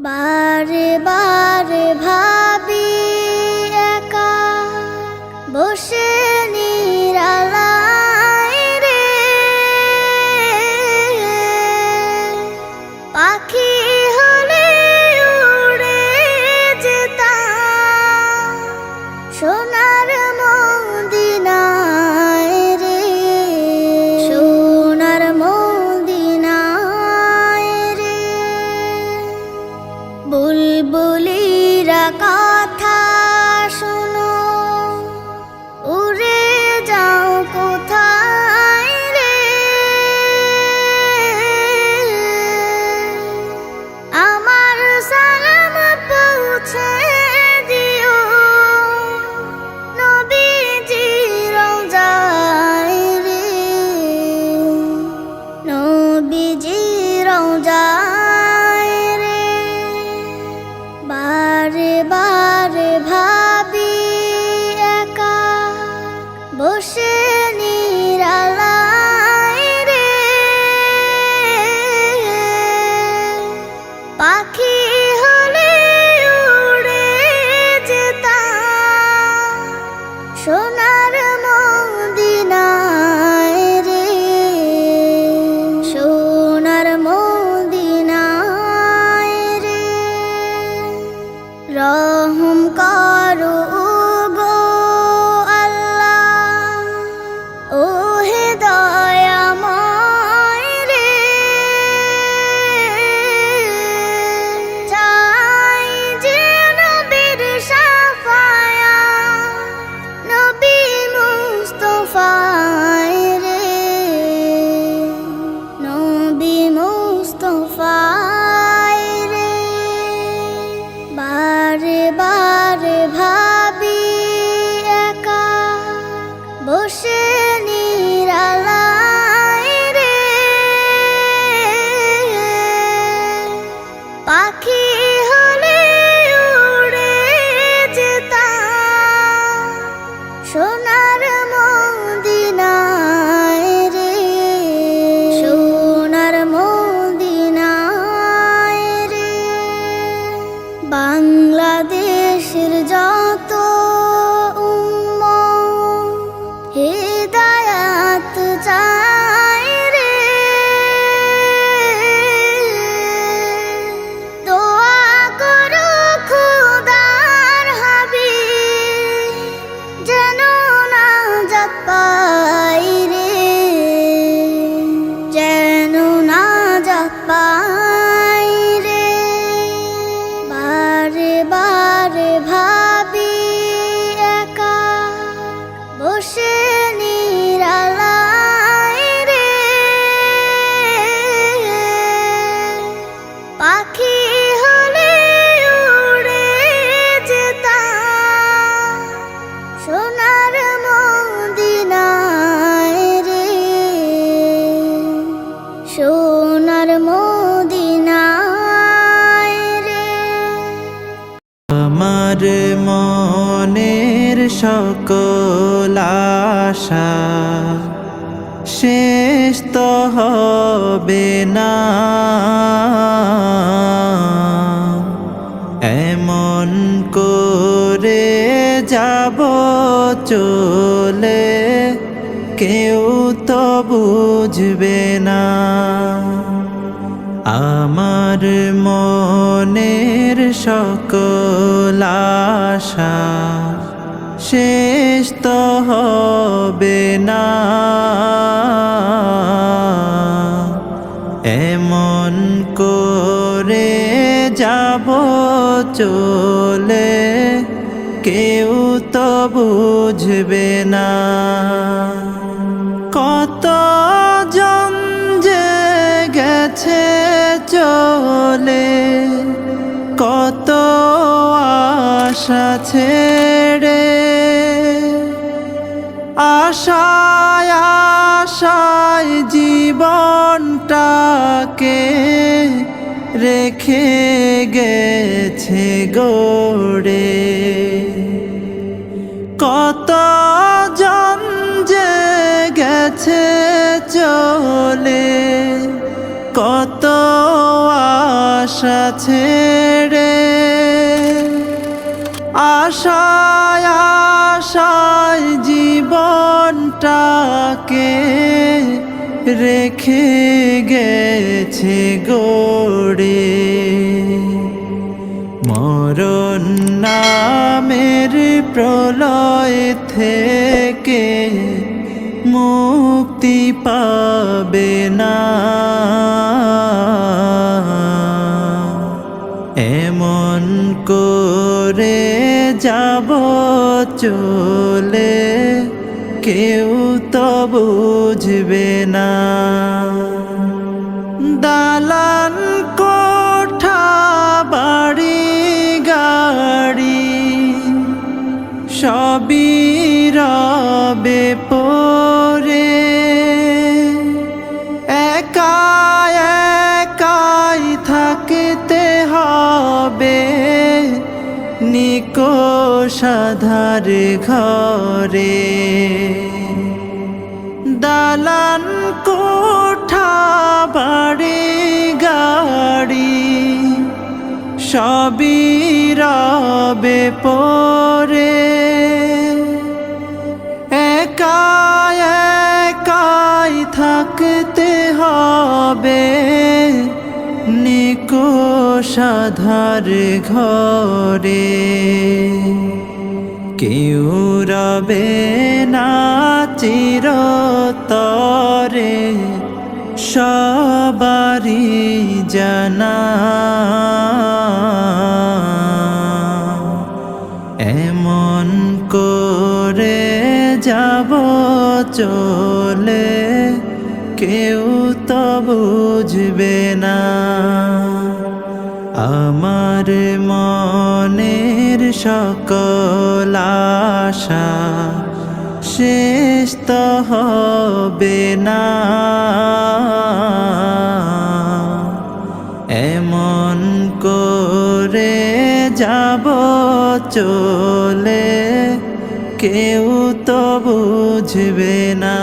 বারে বারে ভাবি একা বসে নিরালায় রে, পাখি হলে উড়ে যেতাম সোনার মদিনায় রে, সোনার মদিনায় রে। বুলবুলিরা কথা শোনো, উড়ে যাও কোথায় রে, আমার সালাম পৌঁছে দিও নবীজির রওজায় রে, নবীজির রওজায় রে। বারে বারে ভাবি একা বসে নিরালায় রে, পাখি হলে উড়ে যেতাম সোনার মদিনায় রে, সোনার মদিনায় রে। রহম করো গো আল্লাহ, ও হে দয়াময় রে, চাই যে নবীর শাফায়াত, নবী মুস্তাফায় রে, নবী মুস্তাফায় রে। বারে বারে ভাবি একা বসে নিরালায় রে, পাখি হলে উড়ে যেতাম সোনার মদিনায় রে, সোনার মদিনায় রে। বাংলাদেশের যত উম্মত হিদায়াত চায় রে, দোয়া করো খোদার হাবিব যেন নাজাত পাই রে, যেন নাজাত পাই রে। বারে বারে ভাবি একা বসে নিরালায় রে, পাখি হলে উড়ে যেতাম সোনার মদিনায় রে, সোনার মদিনায় রে। আমার মনের সকল আশা শেষ তো হবে না, এমন করে যাব চলে কেউ তো বুঝবে না। আমার মনের সকল আশা শেষ তো হবে না, এমন করে যাব চলে কেউ তো বুঝবে না। কত জন যে গেছে চলে, কত আশা ছেড়ে, আশায় আশায় জীবনটাকে রেখে গেছে গড়ে। কত জন যে গেছে চলে, কত আশা ছেড়ে আশায় আশায় জীবনটাকে রেখে গেছে গড়ে। মরণ নামের প্রলয় থেকে মুক্তি পাবে না, এমন করে যাব চলে কেউ তো বুঝবে না। দালান কোঠা বাড়ি গাড়ি সবই রবে পড়ে, একা একাই থাকতে হবে নিকোষ আঁধার ঘরে। দালান কোঠা বাড়ি গাড়ি সবই রবে পড়ে, একা একাই থাকতে হবে নিকোষ আঁধার ঘরে। কেউ রবে না চিরতরে সবারই জানা, এমন করে যাব চলে কেউ তো বুঝবে না। আমার মনের সকল আশা শেষ তো হবে না, এমন করে যাব চলে কেউ তো বুঝবে না।